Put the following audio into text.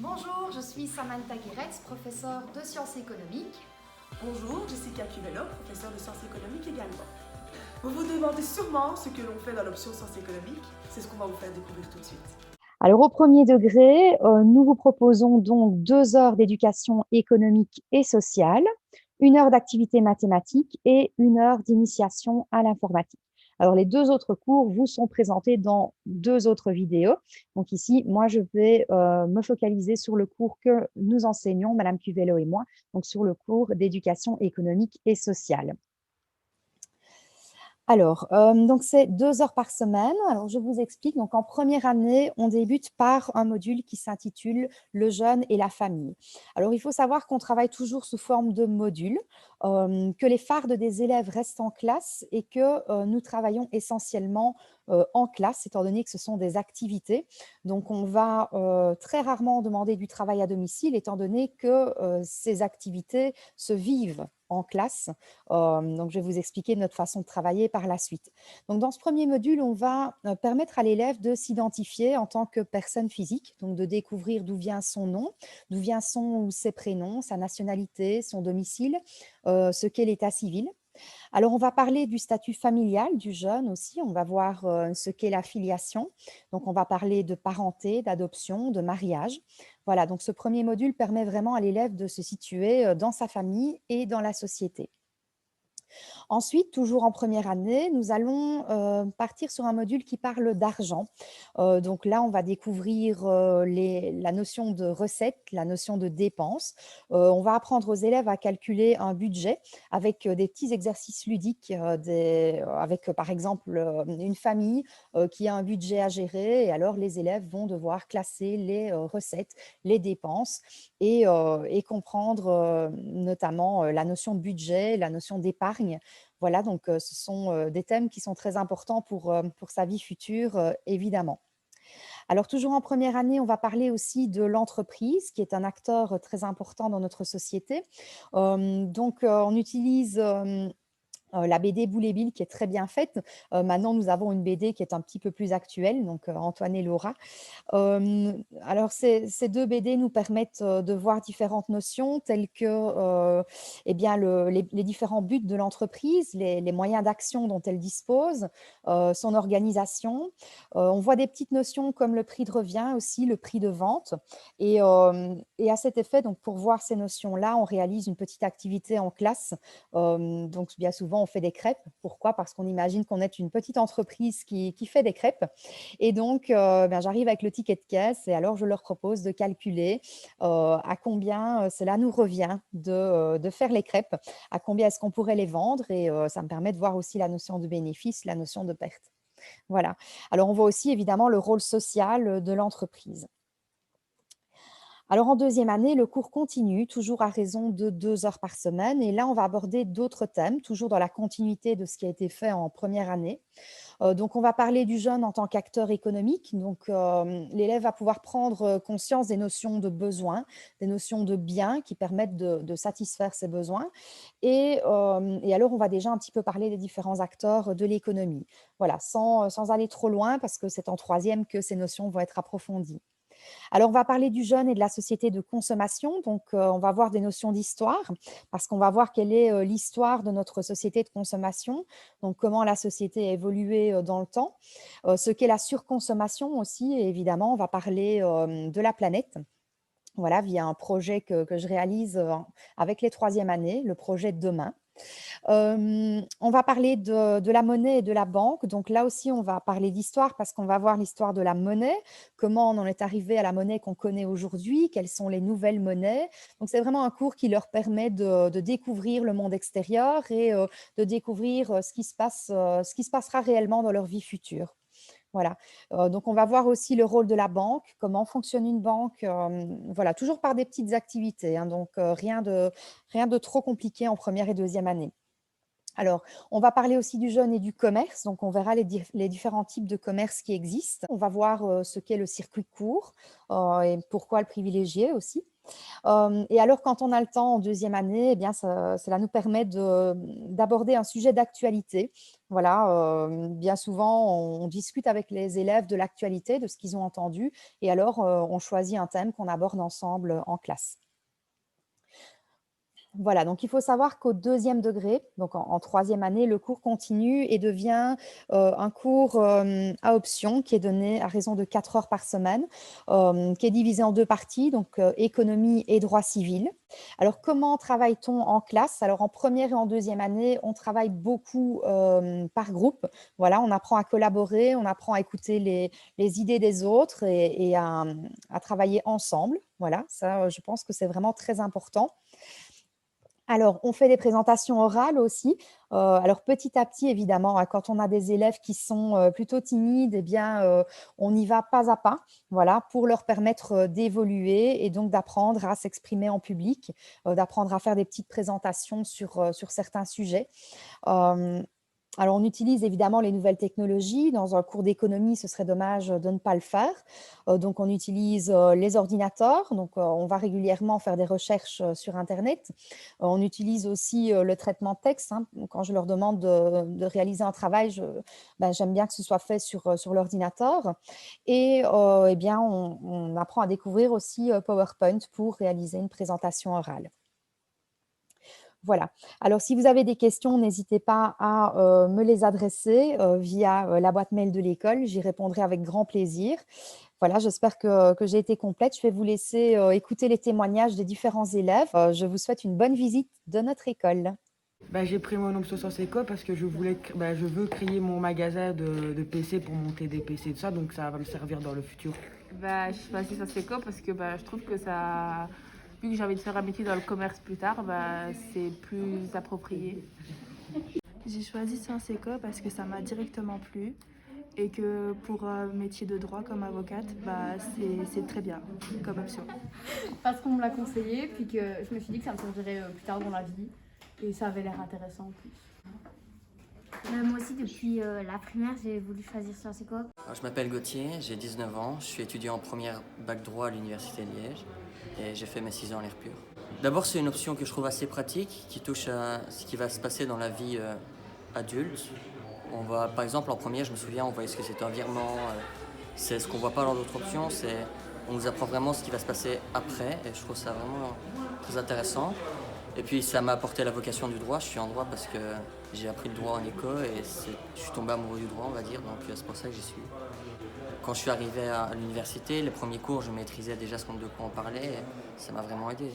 Bonjour, je suis Samantha Guéretz, professeure de sciences économiques. Bonjour, Jessica Cuvello, professeure de sciences économiques également. Vous vous demandez sûrement ce que l'on fait dans l'option sciences économiques. C'est ce qu'on va vous faire découvrir tout de suite. Alors, au premier degré, nous vous proposons donc 2 heures d'éducation économique et sociale, 1 heure d'activité mathématique et 1 heure d'initiation à l'informatique. Alors, les 2 autres cours vous sont présentés dans 2 autres vidéos. Donc ici, moi, je vais me focaliser sur le cours que nous enseignons, Madame Cuvello et moi, donc sur le cours d'éducation économique et sociale. Alors, donc c'est 2 heures par semaine. Alors, je vous explique. Donc, en première année, on débute par un module qui s'intitule «Le jeune et la famille». Alors, il faut savoir qu'on travaille toujours sous forme de modules, que les fardes des élèves restent en classe et que, nous travaillons essentiellement, en classe, étant donné que ce sont des activités. Donc, on va, très rarement demander du travail à domicile, étant donné que, ces activités se vivent en classe. Donc, je vais vous expliquer notre façon de travailler par la suite. Donc, dans ce premier module, on va permettre à l'élève de s'identifier en tant que personne physique, donc de découvrir d'où vient son nom, d'où vient son ou ses prénoms, sa nationalité, son domicile, ce qu'est l'état civil. Alors, on va parler du statut familial du jeune aussi. On va voir ce qu'est la filiation. Donc, on va parler de parenté, d'adoption, de mariage. Voilà, donc ce premier module permet vraiment à l'élève de se situer dans sa famille et dans la société. Ensuite, toujours en première année, nous allons partir sur un module qui parle d'argent. Donc là, on va découvrir la notion de recette, la notion de dépense. On va apprendre aux élèves à calculer un budget avec des petits exercices ludiques, avec par exemple une famille qui a un budget à gérer. Et alors, les élèves vont devoir classer les recettes, les dépenses et comprendre notamment la notion de budget, la notion d'épargne. Voilà, donc ce sont des thèmes qui sont très importants pour sa vie future, évidemment. Alors toujours en première année, on va parler aussi de l'entreprise, qui est un acteur très important dans notre société. Donc on utilise la BD Boule et Bill qui est très bien faite. Maintenant, nous avons une BD qui est un petit peu plus actuelle, donc Antoine et Laura. Alors ces 2 BD nous permettent, de voir différentes notions telles que, eh bien les différents buts de l'entreprise, les moyens d'action dont elle dispose, son organisation. On voit des petites notions comme le prix de revient aussi, le prix de vente et à cet effet, donc pour voir ces notions-là, on réalise une petite activité en classe. Donc bien souvent, on fait des crêpes. Pourquoi? Parce qu'on imagine qu'on est une petite entreprise qui fait des crêpes et donc, j'arrive avec le ticket de caisse et alors je leur propose de calculer, à combien, cela nous revient de faire les crêpes, à combien est-ce qu'on pourrait les vendre et ça me permet de voir aussi la notion de bénéfice, la notion de perte. Voilà. Alors on voit aussi évidemment le rôle social, de l'entreprise. Alors en deuxième année, le cours continue, toujours à raison de 2 heures par semaine et là, on va aborder d'autres thèmes, toujours dans la continuité de ce qui a été fait en première année. Donc on va parler du jeune en tant qu'acteur économique. Donc l'élève va pouvoir prendre conscience des notions de besoins, des notions de biens qui permettent de satisfaire ses besoins. Et alors on va déjà un petit peu parler des différents acteurs de l'économie. Voilà, sans aller trop loin parce que c'est en troisième que ces notions vont être approfondies. Alors, on va parler du jeune et de la société de consommation. Donc, on va voir des notions d'histoire parce qu'on va voir quelle est l'histoire de notre société de consommation. Donc, comment la société a évolué dans le temps. Ce qu'est la surconsommation aussi. Et évidemment, on va parler de la planète. Voilà, via un projet que je réalise avec les troisièmes années, le projet Demain. On va parler de la monnaie et de la banque. Donc là aussi, on va parler d'histoire parce qu'on va voir l'histoire de la monnaie, comment on en est arrivé à la monnaie qu'on connaît aujourd'hui, quelles sont les nouvelles monnaies. Donc c'est vraiment un cours qui leur permet de découvrir le monde extérieur et de découvrir ce qui se passera réellement dans leur vie future. Voilà, donc on va voir aussi le rôle de la banque, comment fonctionne une banque, voilà, toujours par des petites activités, hein, donc rien de trop compliqué en première et deuxième année. Alors, on va parler aussi du jeune et du commerce, donc on verra les différents types de commerce qui existent. On va voir ce qu'est le circuit court et pourquoi le privilégier aussi. Et alors, quand on a le temps en deuxième année, eh bien, cela nous permet d'aborder un sujet d'actualité. Voilà, bien souvent, on discute avec les élèves de l'actualité, de ce qu'ils ont entendu, et alors on choisit un thème qu'on aborde ensemble en classe. Voilà, donc il faut savoir qu'au deuxième degré, donc en troisième année, le cours continue et devient un cours à option qui est donné à raison de 4 heures par semaine, qui est divisé en deux parties, donc économie et droit civil. Alors, comment travaille-t-on en classe? Alors, en première et en deuxième année, on travaille beaucoup par groupe. Voilà, on apprend à collaborer, on apprend à écouter les idées des autres et à travailler ensemble. Voilà, ça, je pense que c'est vraiment très important. Alors, on fait des présentations orales aussi. Alors, petit à petit, évidemment, hein, quand on a des élèves qui sont plutôt timides, eh bien, on y va pas à pas, voilà, pour leur permettre d'évoluer et donc d'apprendre à s'exprimer en public, d'apprendre à faire des petites présentations sur certains sujets. Euh, alors, on utilise évidemment les nouvelles technologies. Dans un cours d'économie, ce serait dommage de ne pas le faire. Donc, on utilise les ordinateurs. Donc, on va régulièrement faire des recherches sur Internet. On utilise aussi le traitement de texte, hein. Quand je leur demande de réaliser un travail, j'aime bien que ce soit fait sur l'ordinateur. Et eh bien, on apprend à découvrir aussi PowerPoint pour réaliser une présentation orale. Voilà. Alors, si vous avez des questions, n'hésitez pas à me les adresser via la boîte mail de l'école. J'y répondrai avec grand plaisir. Voilà, j'espère que j'ai été complète. Je vais vous laisser écouter les témoignages des différents élèves. Je vous souhaite une bonne visite de notre école. J'ai pris mon option Sciences Éco parce que je veux créer mon magasin de PC pour monter des PC et tout ça, donc ça va me servir dans le futur. J'ai choisi Sciences Éco parce que je trouve que ça, vu que j'ai envie de faire un métier dans le commerce plus tard, c'est plus approprié. J'ai choisi Sciences Éco parce que ça m'a directement plu et que pour un métier de droit comme avocate, c'est très bien comme option. Parce qu'on me l'a conseillé, puis que je me suis dit que ça me servirait plus tard dans la vie et ça avait l'air intéressant en plus. Moi aussi, depuis la primaire, j'ai voulu choisir Sciences Éco. Je m'appelle Gauthier, j'ai 19 ans, je suis étudiant en première bac droit à l'Université de Liège et j'ai fait mes 6 ans à l'air pur. D'abord, c'est une option que je trouve assez pratique, qui touche à ce qui va se passer dans la vie adulte. Par exemple, en première, je me souviens, on voyait ce que c'était un virement. C'est ce qu'on ne voit pas dans d'autres options, on nous apprend vraiment ce qui va se passer après et je trouve ça vraiment très intéressant. Et puis ça m'a apporté la vocation du droit. Je suis en droit parce que j'ai appris le droit en éco et je suis tombé amoureux du droit, on va dire, donc c'est pour ça que j'y suis. Quand je suis arrivé à l'université, les premiers cours, je maîtrisais déjà de quoi on parlait et ça m'a vraiment aidé.